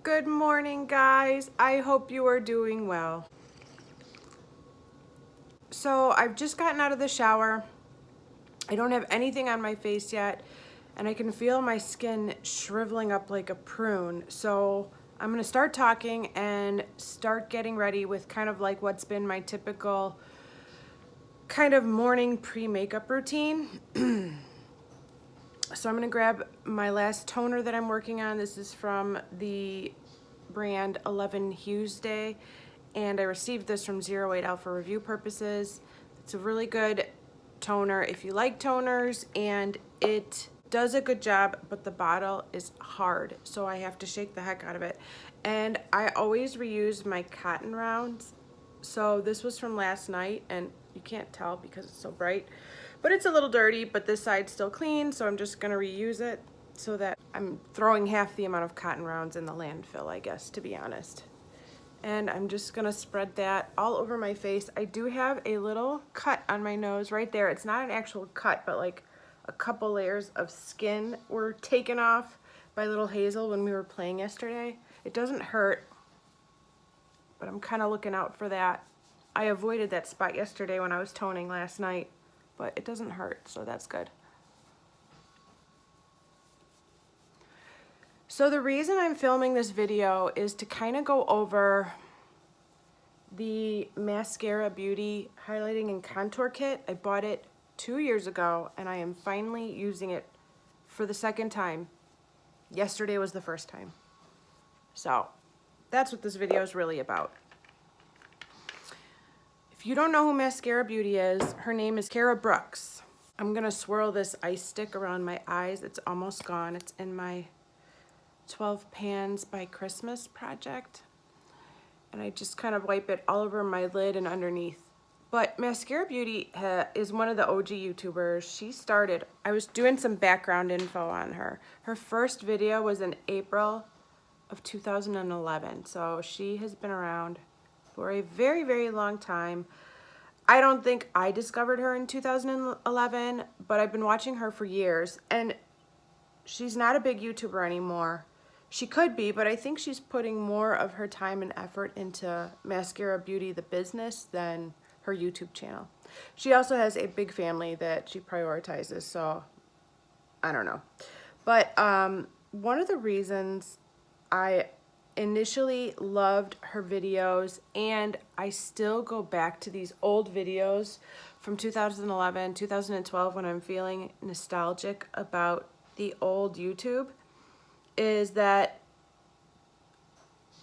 Good morning, guys. I hope you are doing well. So I've just gotten out of the shower. I don't have anything on my face yet, and I can feel my skin shriveling up like a prune. So I'm gonna start talking and start getting ready with kind of like what's been my typical kind of morning pre-makeup routine. So I'm gonna grab my last toner that I'm working on. This is from the brand 11 Hues Day, and I received this from 08 Alpha review purposes. It's a really good toner if you like toners, and it does a good job, but the bottle is hard, so I have to shake the heck out of it. And I always reuse my cotton rounds. So this was from last night, and you can't tell because it's so bright, but it's a little dirty, but this side's still clean, so I'm just gonna reuse it so that I'm throwing half the amount of cotton rounds in the landfill, I guess, to be honest. And I'm just gonna spread that all over my face. I do have a little cut on my nose right there. It's not an actual cut, but like a couple layers of skin were taken off by little Hazel when we were playing yesterday. It doesn't hurt, but I'm kind of looking out for that. I avoided that spot yesterday when I was toning last night, but it doesn't hurt, so that's good. So the reason I'm filming this video is to kind of go over the Mascara Beauty Highlighting and Contour Kit. I bought it 2 years ago, and I am finally using it for the second time. Yesterday was the first time. So that's what this video is really about. If you don't know who Mascara Beauty is, her name is Kara Brooks. I'm gonna swirl this ice stick around my eyes. It's almost gone. It's in my 12 Pans by Christmas project. And I just kind of wipe it all over my lid and underneath. But Mascara Beauty is one of the OG YouTubers. She started, I was doing some background info on her. Her first video was in April of 2011. So she has been around for a very, very long time. I don't think I discovered her in 2011, but I've been watching her for years, and she's not a big YouTuber anymore. She could be, but I think she's putting more of her time and effort into Mascara Beauty, the business, than her YouTube channel. She also has a big family that she prioritizes, so I don't know. But one of the reasons I initially loved her videos, and I still go back to these old videos from 2011, 2012 when I'm feeling nostalgic about the old YouTube, is that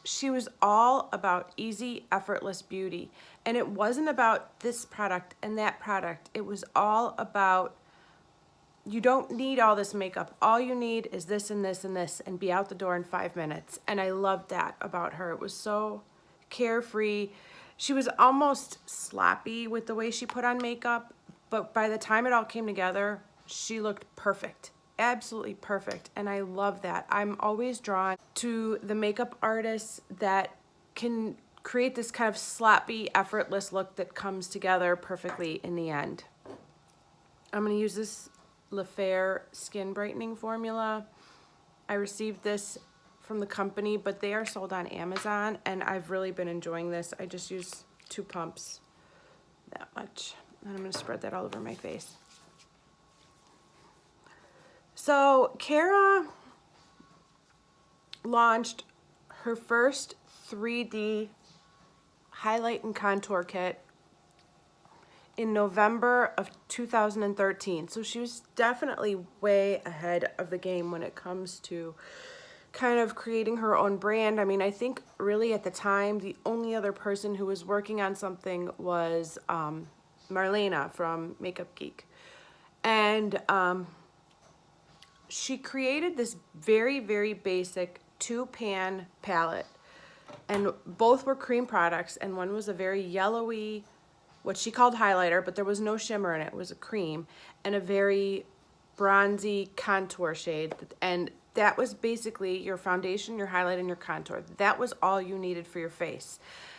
she was all about easy, effortless beauty. And it wasn't about this product and that product. It was all about, you don't need all this makeup. All you need is this and this and this, and be out the door in 5 minutes. And I loved that about her. It was so carefree. She was almost sloppy with the way she put on makeup, but by the time it all came together, she looked perfect. Absolutely perfect. And I love that. I'm always drawn to the makeup artists that can create this kind of sloppy, effortless look that comes together perfectly in the end. I'm going to use this Le Fair Skin Brightening Formula. I received this from the company, but they are sold on Amazon, and I've really been enjoying this. I just use 2 pumps, that much. And I'm going to spread that all over my face. So Kara launched her first 3D highlight and contour kit in November of 2013. So she was definitely way ahead of the game when it comes to kind of creating her own brand. I mean, I think really at the time, the only other person who was working on something was Marlena from Makeup Geek. And she created this very, very basic 2-pan palette. And both were cream products, and one was a very yellowy, what she called highlighter, but there was no shimmer in it. It was a cream, and a very bronzy contour shade. And that was basically your foundation, your highlight, and your contour. That was all you needed for your face.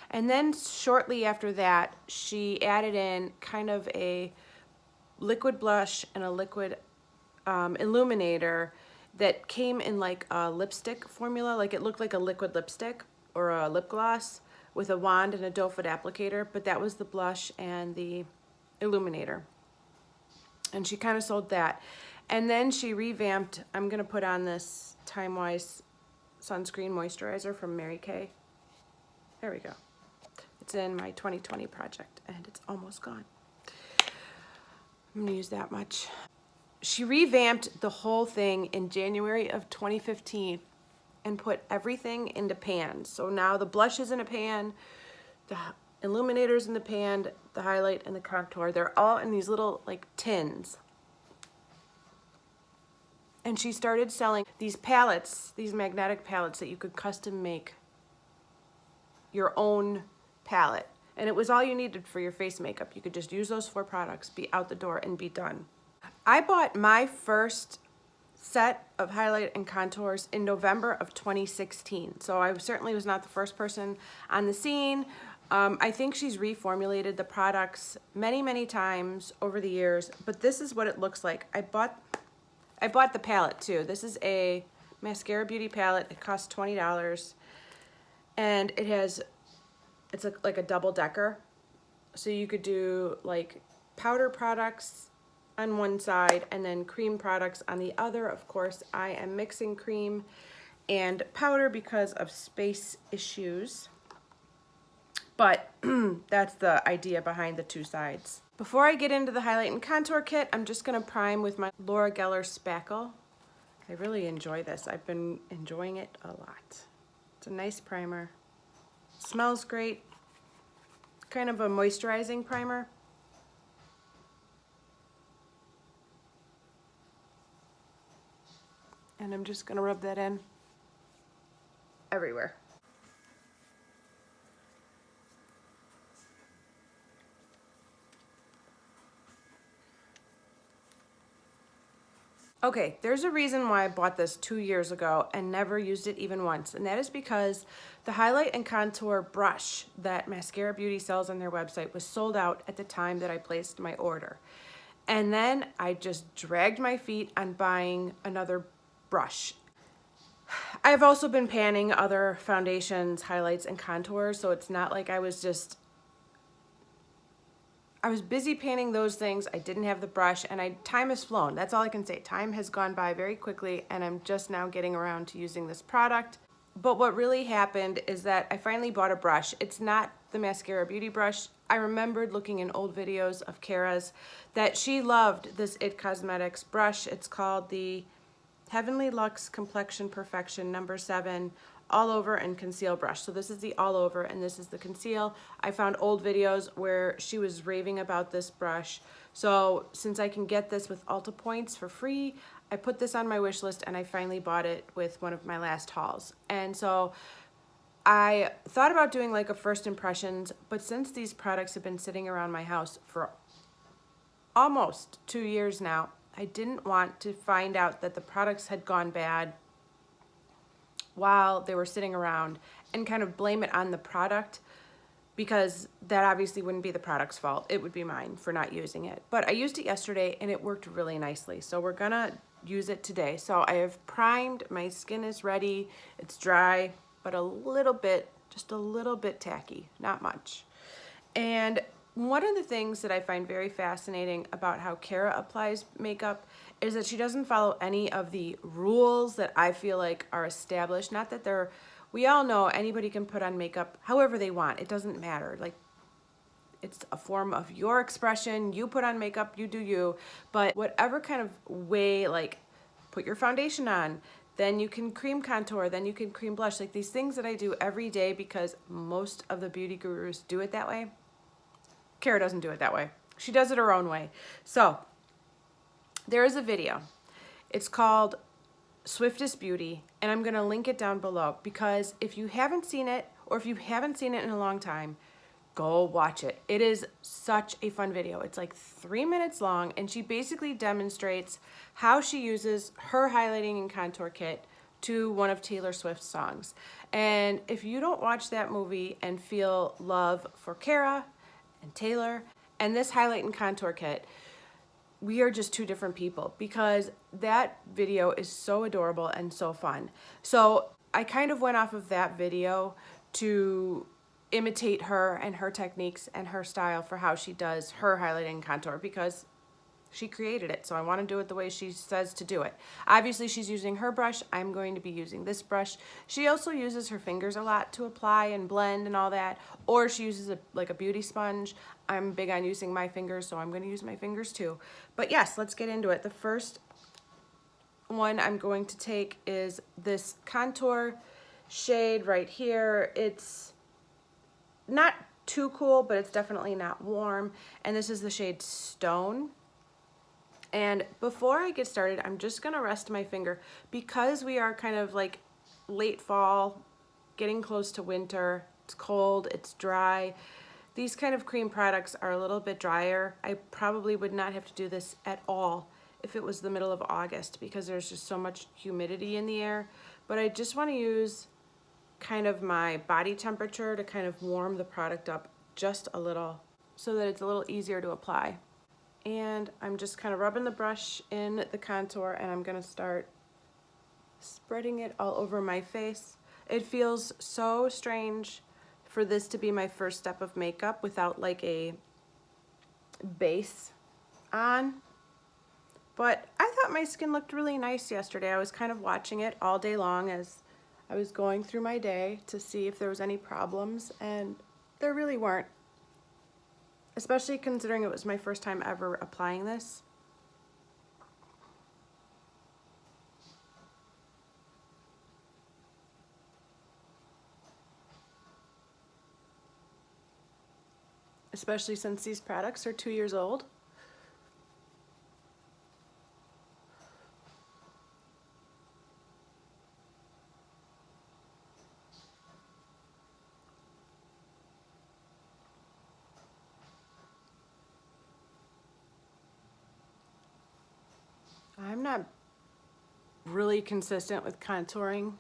And then shortly after that, she added in kind of a liquid blush and a liquid illuminator that came in like a lipstick formula. Like it looked like a liquid lipstick or a lip gloss with a wand and a doe foot applicator, but that was the blush and the illuminator. And she kind of sold that. And then she revamped, I'm gonna put on this Time Wise sunscreen moisturizer from Mary Kay. There we go. It's in my 2020 project and it's almost gone. I'm gonna use that much. She revamped the whole thing in January of 2015 and put everything into pans. So now the blush is in a pan, the illuminator's in the pan, the highlight and the contour, they're all in these little like tins. And she started selling these palettes, these magnetic palettes that you could custom make your own palette. And it was all you needed for your face makeup. You could just use those 4 products, be out the door, and be done. I bought my first set of highlight and contours in November of 2016. So I certainly was not the first person on the scene. I think she's reformulated the products many, many times over the years, but this is what it looks like. I bought the palette too. This is a Mascara Beauty palette. It costs $20, and it's like a double decker. So you could do like powder products on one side and then cream products on the other. Of course, I am mixing cream and powder because of space issues. But that's the idea behind the 2 sides. Before I get into the highlight and contour kit, I'm just gonna prime with my Laura Geller spackle. I really enjoy this. I've been enjoying it a lot. It's a nice primer. Smells great. Kind of a moisturizing primer. And I'm just gonna rub that in everywhere. Okay, there's a reason why I bought this 2 years ago and never used it even once, and that is because the highlight and contour brush that Mascara Beauty sells on their website was sold out at the time that I placed my order. And then I just dragged my feet on buying another brush. I've also been panning other foundations, highlights, and contours, so it's not like I was busy panning those things. I didn't have the brush, and time has flown. That's all I can say. Time has gone by very quickly, and I'm just now getting around to using this product. But what really happened is that I finally bought a brush. It's not the Mascara Beauty brush. I remembered looking in old videos of Kara's that she loved this IT Cosmetics brush. It's called the Heavenly Luxe Complexion Perfection No. 7 All Over and Conceal brush. So this is the all over and this is the conceal. I found old videos where she was raving about this brush. So since I can get this with Ulta points for free, I put this on my wish list and I finally bought it with one of my last hauls. And so I thought about doing like a first impressions, but since these products have been sitting around my house for almost 2 years now, I didn't want to find out that the products had gone bad while they were sitting around and kind of blame it on the product, because that obviously wouldn't be the product's fault. It would be mine for not using it. But I used it yesterday and it worked really nicely. So we're gonna use it today. So I have primed, my skin is ready, it's dry, but a little bit, just a little bit tacky, not much. And one of the things that I find very fascinating about how Kara applies makeup is that she doesn't follow any of the rules that I feel like are established. Not that they're, we all know anybody can put on makeup however they want. It doesn't matter. Like, it's a form of your expression. You put on makeup, you do you. But whatever kind of way, like put your foundation on, then you can cream contour, then you can cream blush. Like these things that I do every day because most of the beauty gurus do it that way. Kara doesn't do it that way. She does it her own way. So there is a video. It's called Swiftest Beauty, and I'm gonna link it down below because if you haven't seen it, or if you haven't seen it in a long time, go watch it. It is such a fun video. It's like 3 minutes long, and she basically demonstrates how she uses her highlighting and contour kit to one of Taylor Swift's songs. And if you don't watch that movie and feel love for Kara and Taylor and this highlight and contour kit, we are just two different people, because that video is so adorable and so fun. So I kind of went off of that video to imitate her and her techniques and her style for how she does her highlighting and contour, because she created it, so I want to do it the way she says to do it. Obviously, she's using her brush. I'm going to be using this brush. She also uses her fingers a lot to apply and blend and all that, or she uses like a beauty sponge. I'm big on using my fingers, so I'm going to use my fingers too. But yes, let's get into it. The first one I'm going to take is this contour shade right here. It's not too cool, but it's definitely not warm, and this is the shade Stone. And before I get started, I'm just gonna rest my finger, because we are kind of like late fall, getting close to winter. It's cold, it's dry. These kind of cream products are a little bit drier. I probably would not have to do this at all if it was the middle of August, because there's just so much humidity in the air. But I just wanna use kind of my body temperature to kind of warm the product up just a little, so that it's a little easier to apply. And I'm just kind of rubbing the brush in the contour, and I'm gonna start spreading it all over my face. It feels so strange for this to be my first step of makeup without like a base on. But I thought my skin looked really nice yesterday. I was kind of watching it all day long as I was going through my day to see if there was any problems, and there really weren't. Especially considering it was my first time ever applying this. Especially since these products are 2 years old. I'm not really consistent with contouring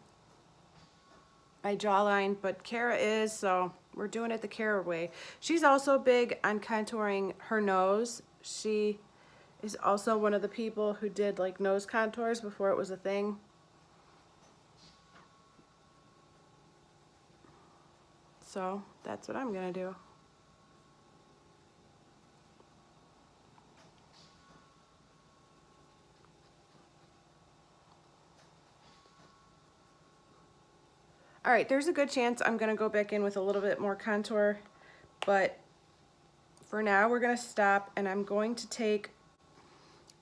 my jawline, but Kara is, so we're doing it the Kara way. She's also big on contouring her nose. She is also one of the people who did like nose contours before it was a thing. So that's what I'm gonna do. All right, there's a good chance I'm gonna go back in with a little bit more contour, but for now we're gonna stop, and I'm going to take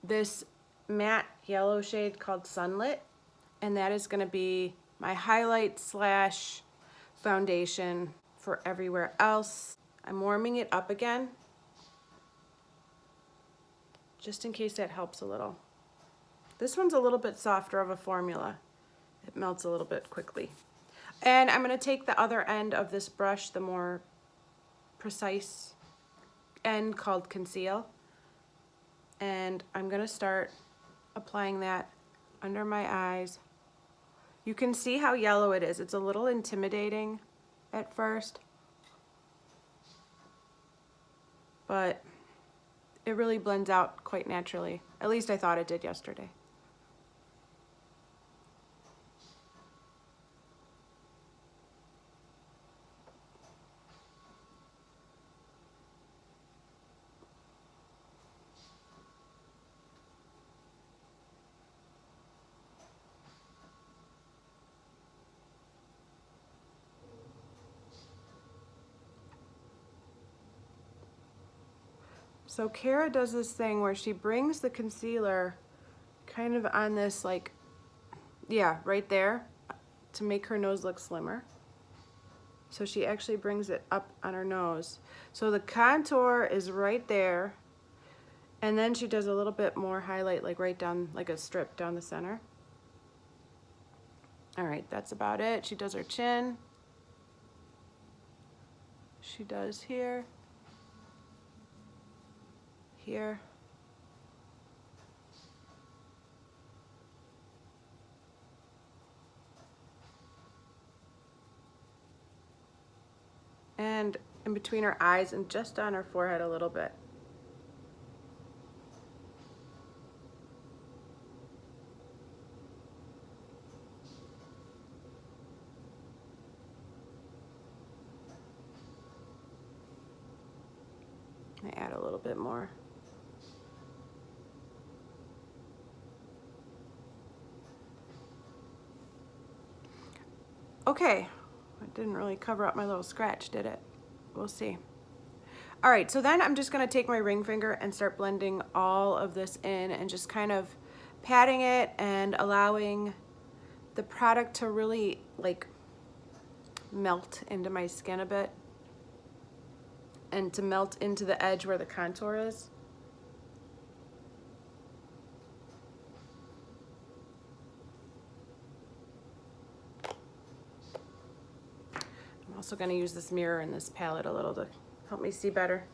this matte yellow shade called Sunlit, and that is gonna be my highlight slash foundation for everywhere else. I'm warming it up again, just in case that helps a little. This one's a little bit softer of a formula. It melts a little bit quickly. And I'm gonna take the other end of this brush, the more precise end called Conceal, and I'm gonna start applying that under my eyes. You can see how yellow it is. It's a little intimidating at first, but it really blends out quite naturally. At least I thought it did yesterday. So Kara does this thing where she brings the concealer kind of on this, like, yeah, right there, to make her nose look slimmer. So she actually brings it up on her nose. So the contour is right there, and then she does a little bit more highlight, like right down, like a strip down the center. All right, that's about it. She does her chin. She does here. Here. And in between her eyes and just on her forehead a little bit. I'm gonna add a little bit more. Okay, it didn't really cover up my little scratch, did it? We'll see. All right, so then I'm just gonna take my ring finger and start blending all of this in and just kind of patting it and allowing the product to really like melt into my skin a bit and to melt into the edge where the contour is. I'm also going to use this mirror and this palette a little to help me see better.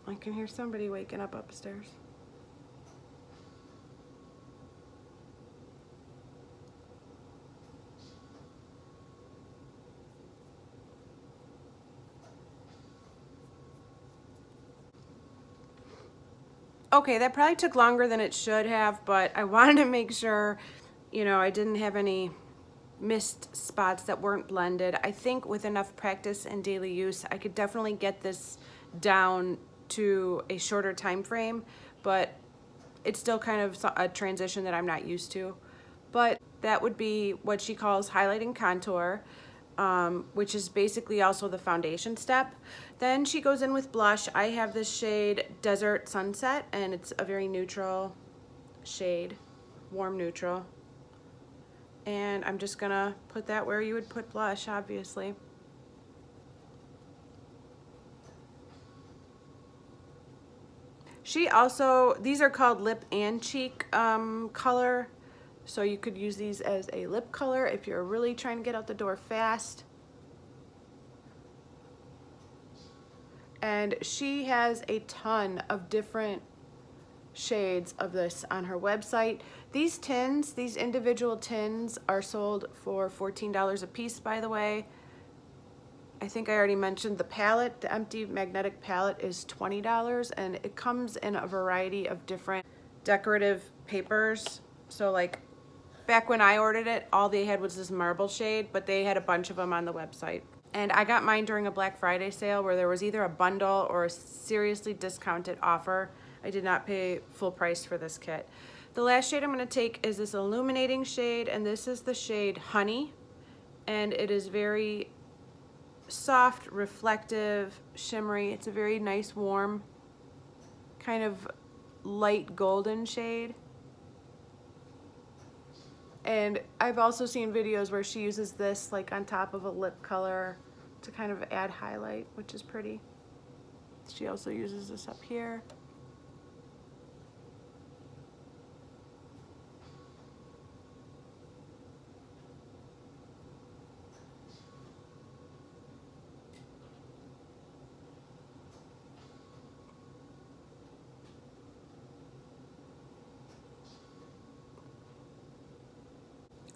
I can hear somebody waking up upstairs. Okay, that probably took longer than it should have, but I wanted to make sure, you know, I didn't have any missed spots that weren't blended. I think with enough practice and daily use, I could definitely get this down to a shorter time frame, but it's still kind of a transition that I'm not used to. But that would be what she calls highlighting contour, which is basically also the foundation step. Then she goes in with blush. I have this shade Desert Sunset, and it's a very neutral shade, warm neutral. And I'm just gonna put that where you would put blush, obviously. She also, these are called lip and cheek color. So you could use these as a lip color if you're really trying to get out the door fast. And she has a ton of different shades of this on her website. These tins, these individual tins are sold for $14 a piece, by the way. I think I already mentioned the palette. The empty magnetic palette is $20, and it comes in a variety of different decorative papers. So like back when I ordered it, all they had was this marble shade, but they had a bunch of them on the website. And I got mine during a Black Friday sale where there was either a bundle or a seriously discounted offer. I did not pay full price for this kit. The last shade I'm going to take is this illuminating shade, and this is the shade Honey. And it is very soft, reflective, shimmery. It's a very nice, warm, kind of light golden shade. And I've also seen videos where she uses this like on top of a lip color to kind of add highlight, which is pretty. She also uses this up here.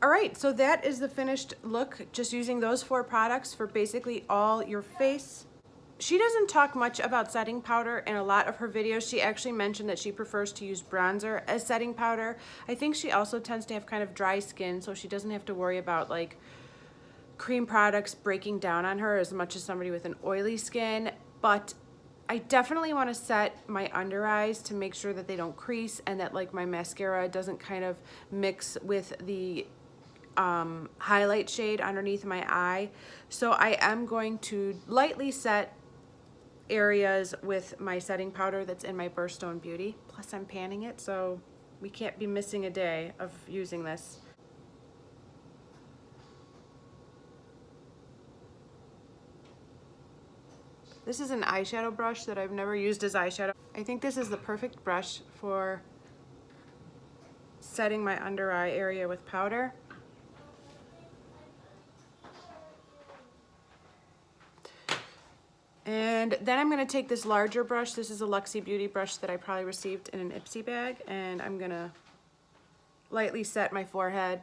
All right, so that is the finished look, just using those 4 products for basically all your face. She doesn't talk much about setting powder in a lot of her videos. She actually mentioned that she prefers to use bronzer as setting powder. I think she also tends to have kind of dry skin, so she doesn't have to worry about like cream products breaking down on her as much as somebody with an oily skin. But I definitely want to set my under eyes to make sure that they don't crease and that like my mascara doesn't kind of mix with the highlight shade underneath my eye. So I am going to lightly set areas with my setting powder that's in my Birthstone Beauty. Plus I'm panning it, so we can't be missing a day of using this. This is an eyeshadow brush that I've never used as eyeshadow. I think this is the perfect brush for setting my under eye area with powder. And then I'm going to take this larger brush. This is a Luxie Beauty brush that I probably received in an Ipsy bag. And I'm going to lightly set my forehead.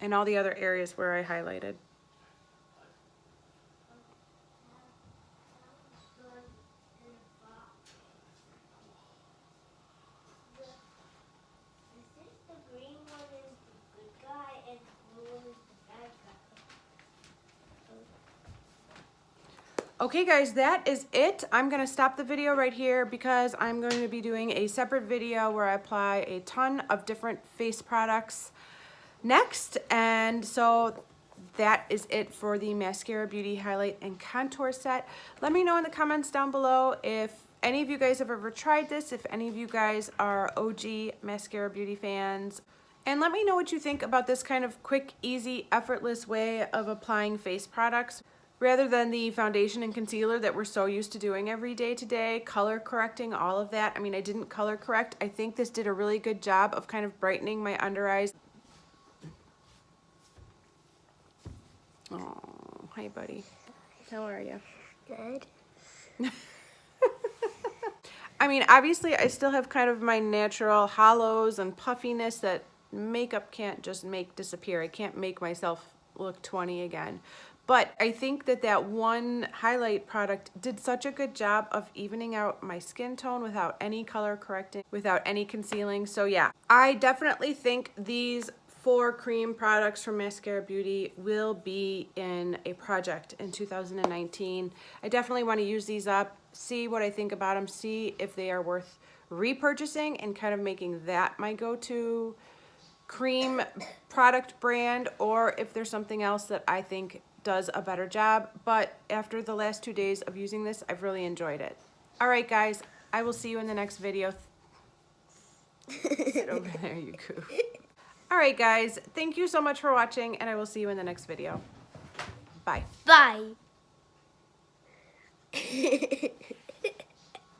And all the other areas where I highlighted. Okay guys, that is it. I'm gonna stop the video right here because I'm going to be doing a separate video where I apply a ton of different face products next. And so that is it for the Mascara Beauty Highlight and Contour Set. Let me know in the comments down below if any of you guys have ever tried this, if any of you guys are OG Mascara Beauty fans. And let me know what you think about this kind of quick, easy, effortless way of applying face products, rather than the foundation and concealer that we're so used to doing every day to day, color correcting, all of that. I mean, I didn't color correct. I think this did a really good job of kind of brightening my under eyes. Oh, hi buddy. How are you? Good. I mean, obviously I still have kind of my natural hollows and puffiness that makeup can't just make disappear. I can't make myself look 20 again. But I think that that one highlight product did such a good job of evening out my skin tone without any color correcting, without any concealing. So yeah, I definitely think these 4 cream products from Mascara Beauty will be in a project in 2019. I definitely want to use these up, see what I think about them, see if they are worth repurchasing and kind of making that my go-to cream product brand, or if there's something else that I think does a better job. But after the last 2 days of using this, I've really enjoyed it. All right, guys, I will see you in the next video. Sit over there, you goof. All right, guys, thank you so much for watching, and I will see you in the next video. Bye. Bye.